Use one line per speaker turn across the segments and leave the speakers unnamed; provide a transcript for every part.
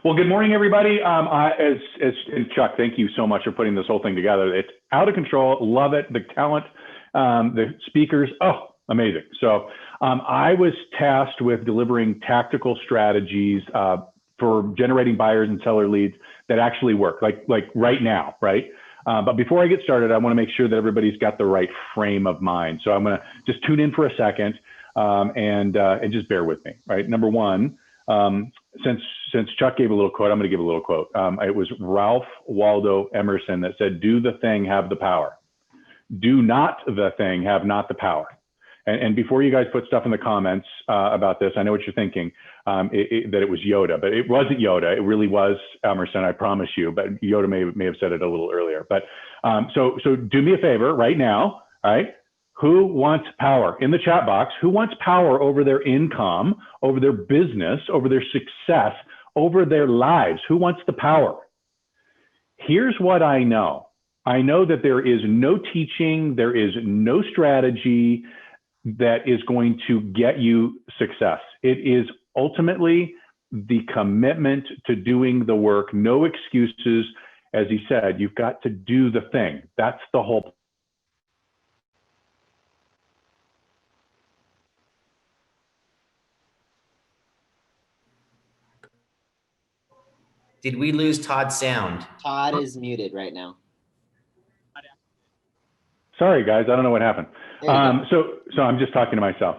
Well, good morning, everybody. And Chuck, thank you so much for putting this whole thing together. It's out of control. Love it. The talent, the speakers. Oh, amazing. So I was tasked with delivering tactical strategies for generating buyers and seller leads that actually work, like right now, right? But before I get started, I want to make sure that everybody's got the right frame of mind. So I'm going to just tune in for a second and just bear with me, right? Number one, since Chuck gave a little quote, I'm going to give a little quote. It was Ralph Waldo Emerson that said, "Do the thing, have the power. Do not the thing, have not the power." And before you guys put stuff in the comments about this, I know what you're thinking, that it was Yoda, but it wasn't Yoda. It really was Emerson, I promise you. But Yoda may have said it a little earlier. But so do me a favor right now, all right? Who wants power? In the chat box, who wants power over their income, over their business, over their success, over their lives? Who wants the power? Here's what I know. I know that there is no teaching, there is no strategy that is going to get you success. It is ultimately the commitment to doing the work, no excuses. As he said, you've got to do the thing. That's the whole.
Did we lose Todd's sound?
Todd is muted right now.
Sorry, guys, I don't know what happened. So I'm just talking to myself.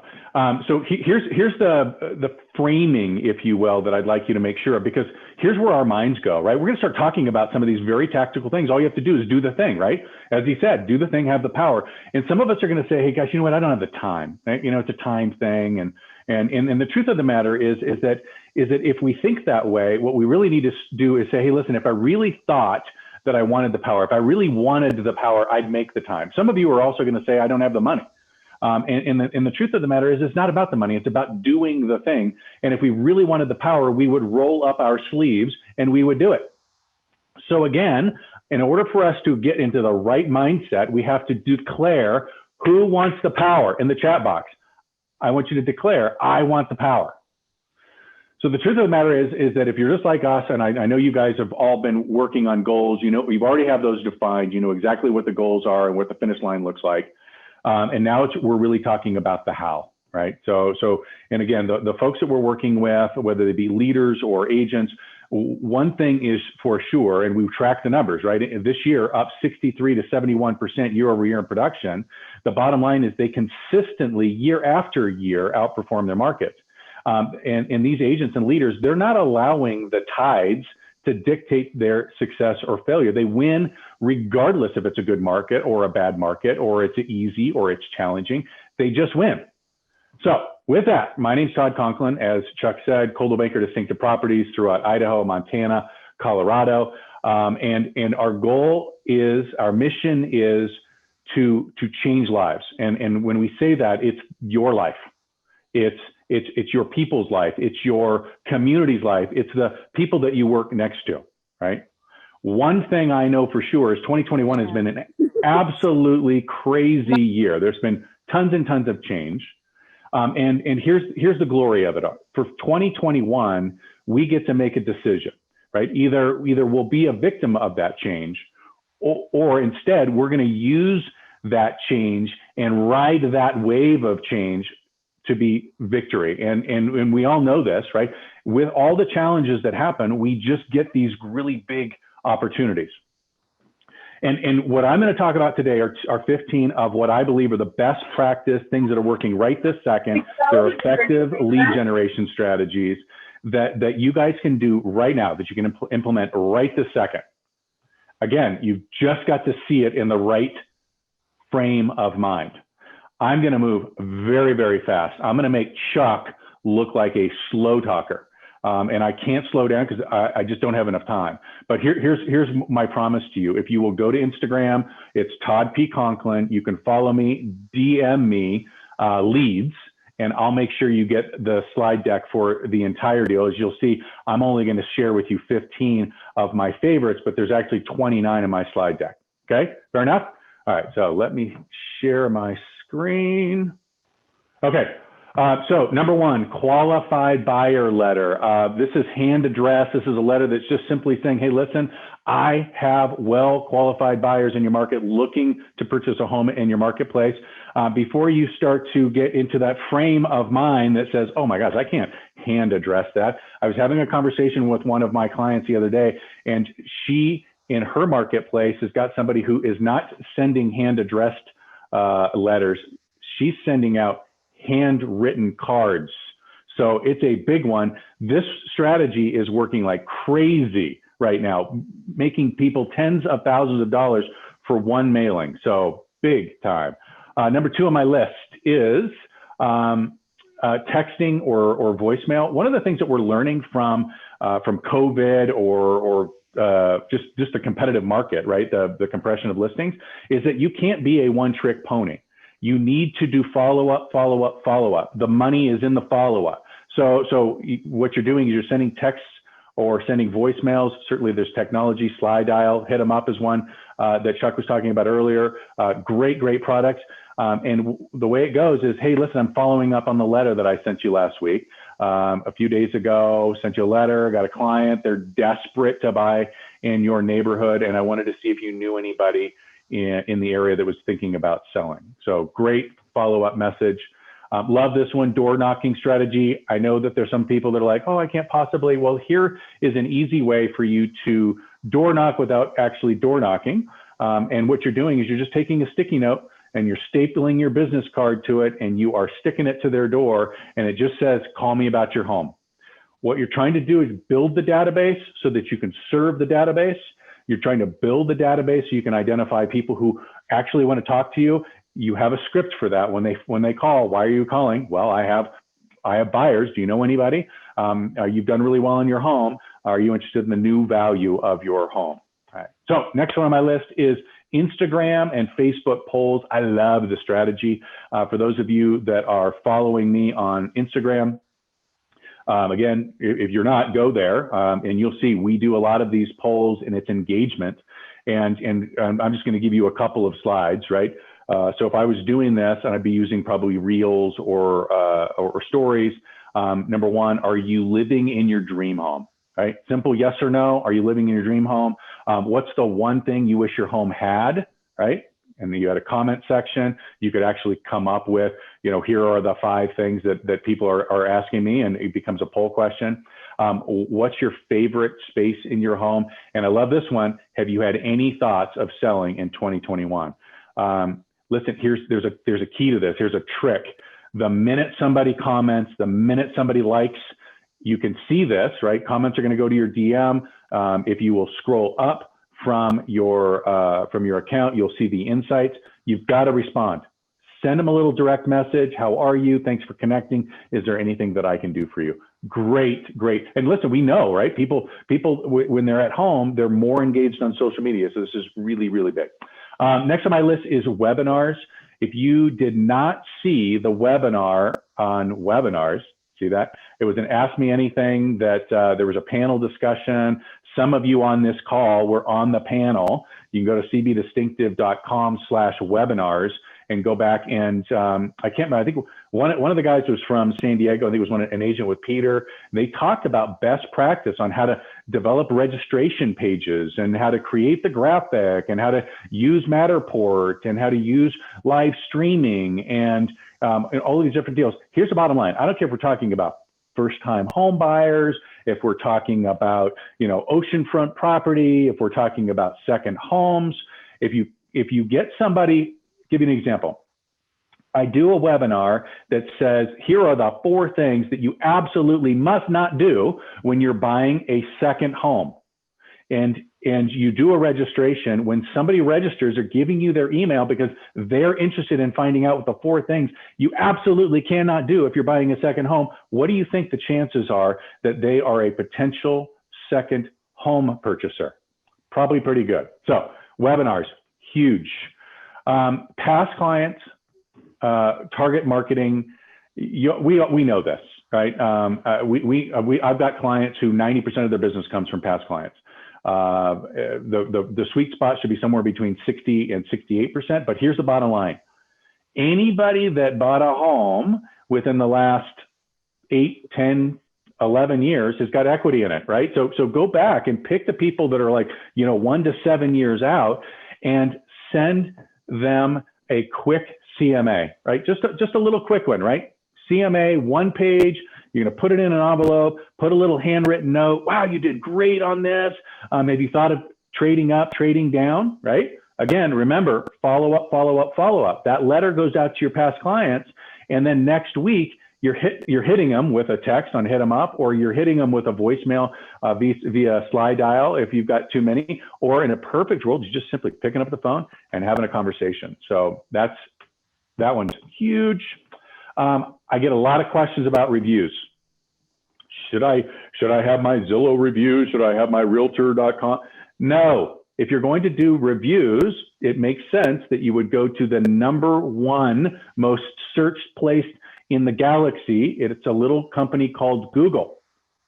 So here's the framing, if you will, that I'd like you to make sure of, because here's where our minds go, right? We're going to start talking about some of these very tactical things. All you have to do is do the thing, right? As he said, do the thing, have the power. And some of us are going to say, hey, guys, you know what? I don't have the time. You know, it's a time thing. And the truth of the matter is that if we think that way, what we really need to do is say, hey, listen, if I really thought that I wanted the power, if I really wanted the power, I'd make the time. Some of you are also going to say, I don't have the money. And the truth of the matter is, it's not about the money. It's about doing the thing. And if we really wanted the power, we would roll up our sleeves and we would do it. So again, in order for us to get into the right mindset, we have to declare who wants the power in the chat box. I want you to declare, I want the power. So the truth of the matter is that if you're just like us, and I know you guys have all been working on goals, you know, we've already have those defined, you know exactly what the goals are and what the finish line looks like. And now we're really talking about the how, right? So and again, the folks that we're working with, whether they be leaders or agents, one thing is for sure, and we've tracked the numbers, right? This year, up 63 to 71% year over year in production. The bottom line is they consistently, year after year, outperform their markets. And these agents and leaders, they're not allowing the tides to dictate their success or failure. They win regardless if it's a good market or a bad market, or it's easy or it's challenging. They just win. So with that, my name's Todd Conklin. As Chuck said, Coldwell Banker Distinctive Properties throughout Idaho, Montana, Colorado. And our goal is, our mission is to change lives. And when we say that, it's your life. It's your people's life. It's your community's life. It's the people that you work next to, right? One thing I know for sure is 2021 has been an absolutely crazy year. There's been tons and tons of change. And here's the glory of it. For 2021, we get to make a decision, right? Either we'll be a victim of that change, or instead we're going to use that change and ride that wave of change to be victory. And we all know this, right? With all the challenges that happen, we just get these really big opportunities. And what I'm going to talk about today are 15 of what I believe are the best practice things that are working right this second. They're effective lead generation strategies that you guys can do right now, that you can implement right this second. Again, you've just got to see it in the right frame of mind. I'm going to move very, very fast. I'm going to make Chuck look like a slow talker. And I can't slow down because I just don't have enough time. But here's my promise to you. If you will go to Instagram, it's Todd P. Conklin. You can follow me, DM me leads, and I'll make sure you get the slide deck for the entire deal. As you'll see, I'm only going to share with you 15 of my favorites, but there's actually 29 in my slide deck. Okay, fair enough? All right, so let me share my screen. Okay, So number one, qualified buyer letter. This is hand addressed. This is a letter that's just simply saying, hey, listen, I have well-qualified buyers in your market looking to purchase a home in your marketplace. Before you start to get into that frame of mind that says, oh my gosh, I can't hand address that. I was having a conversation with one of my clients the other day, and she, in her marketplace, has got somebody who is not sending hand addressed letters. She's sending out handwritten cards. So it's a big one. This strategy is working like crazy right now, making people tens of thousands of dollars for one mailing. So big time. Number two on my list is texting or voicemail. One of the things that we're learning from COVID or just the competitive market, right? The compression of listings is that you can't be a one-trick pony. You need to do follow-up, follow-up, follow-up. The money is in the follow-up. So what you're doing is you're sending texts or sending voicemails. Certainly there's technology, slide dial, hit them up is one that Chuck was talking about earlier. Great products. And the way it goes is, hey, listen, I'm following up on the letter that I sent you last week. A few days ago, sent you a letter, got a client. They're desperate to buy in your neighborhood. And I wanted to see if you knew anybody in the area that was thinking about selling. So great follow-up message. Love this one, door knocking strategy. I know that there's some people that are like, oh, I can't possibly. Well, here is an easy way for you to door knock without actually door knocking. And what you're doing is you're just taking a sticky note and you're stapling your business card to it and you are sticking it to their door and it just says, call me about your home. What you're trying to do is build the database so that you can serve the database. You're trying to build the database so you can identify people who actually want to talk to you. You have a script for that. When they call, why are you calling? Well, I have buyers. Do you know anybody? You've done really well in your home. Are you interested in the new value of your home? All right. So next one on my list is Instagram and Facebook polls. I love the strategy. For those of you that are following me on Instagram, again, if you're not, go there and you'll see we do a lot of these polls and it's engagement. And I'm just going to give you a couple of slides, right? So if I was doing this, I'd be using probably reels or stories. Number one, are you living in your dream home? Right? Simple yes or no. Are you living in your dream home? What's the one thing you wish your home had? Right? And then you had a comment section. You could actually come up with, here are the 5 things that people are asking me, and it becomes a poll question. What's your favorite space in your home? And I love this one. Have you had any thoughts of selling in 2021? Listen, there's a key to this. Here's a trick. The minute somebody comments, the minute somebody likes, you can see this, right? Comments are going to go to your DM. If you will scroll up from your account, you'll see the insights. You've got to respond. Send them a little direct message. How are you? Thanks for connecting. Is there anything that I can do for you? Great. And listen, we know, right? People when they're at home, they're more engaged on social media. So this is really, really big. Next on my list is webinars. If you did not see the webinar on webinars, see that? It was an Ask Me Anything that there was a panel discussion. Some of you on this call were on the panel. You can go to cbdistinctive.com/webinars and go back and I can't remember. I think one of the guys was from San Diego. I think it was an agent with Peter. They talked about best practice on how to develop registration pages and how to create the graphic and how to use Matterport and how to use live streaming and all of these different deals. Here's the bottom line. I don't care if we're talking about first-time home buyers, if we're talking about oceanfront property, if we're talking about second homes. If you get somebody, give you an example. I do a webinar that says, here are the 4 things that you absolutely must not do when you're buying a second home. And you do a registration. When somebody registers, they're giving you their email because they're interested in finding out what the 4 things you absolutely cannot do if you're buying a second home. What do you think the chances are that they are a potential second home purchaser? Probably pretty good. So webinars, huge. Past clients, target marketing, we know this, right? I've got clients who 90% of their business comes from past clients. The sweet spot should be somewhere between 60 and 68%, but here's the bottom line. Anybody that bought a home within the last 8, 10, 11 years has got equity in it, right? So go back and pick the people that are like, 1 to 7 years out and send them a quick CMA, right? Just a little quick one, right? CMA, 1 page. You're going to put it in an envelope, put a little handwritten note. Wow, you did great on this. Have you thought of trading up, trading down, right? Again, remember, follow up, follow up, follow up. That letter goes out to your past clients. And then next week, you're hitting them with a text on Hit 'em Up, or you're hitting them with a voicemail via slide dial if you've got too many, or in a perfect world, you're just simply picking up the phone and having a conversation. So that one's huge. I get a lot of questions about reviews. Should I have my Zillow reviews? Should I have my Realtor.com? No. If you're going to do reviews, it makes sense that you would go to the #1 most searched place in the galaxy. It's a little company called Google,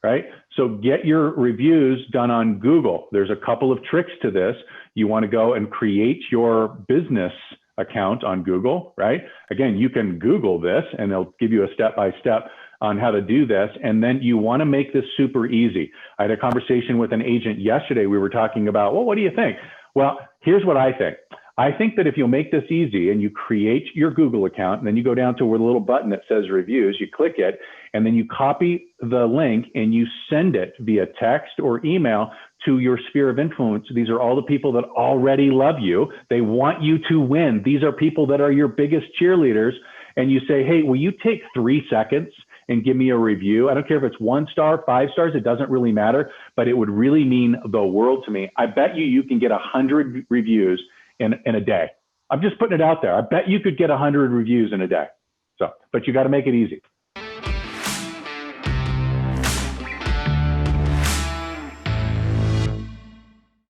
right? So get your reviews done on Google. There's a couple of tricks to this. You want to go and create your business account on Google, right? Again, you can Google this and they'll give you a step-by-step on how to do this. And then you want to make this super easy. I had a conversation with an agent yesterday. We were talking about, well, what do you think? Well, here's what I think. I think that if you'll make this easy and you create your Google account, and then you go down to where the little button that says reviews, you click it, and then you copy the link and you send it via text or email to your sphere of influence. These are all the people that already love you. They want you to win. These are people that are your biggest cheerleaders. And you say, hey, will you take 3 seconds and give me a review? I don't care if it's 1 star, 5 stars, it doesn't really matter, but it would really mean the world to me. I bet you can get 100 reviews in a day. I'm just putting it out there. I bet you could get 100 reviews in a day. So, but you got to make it easy.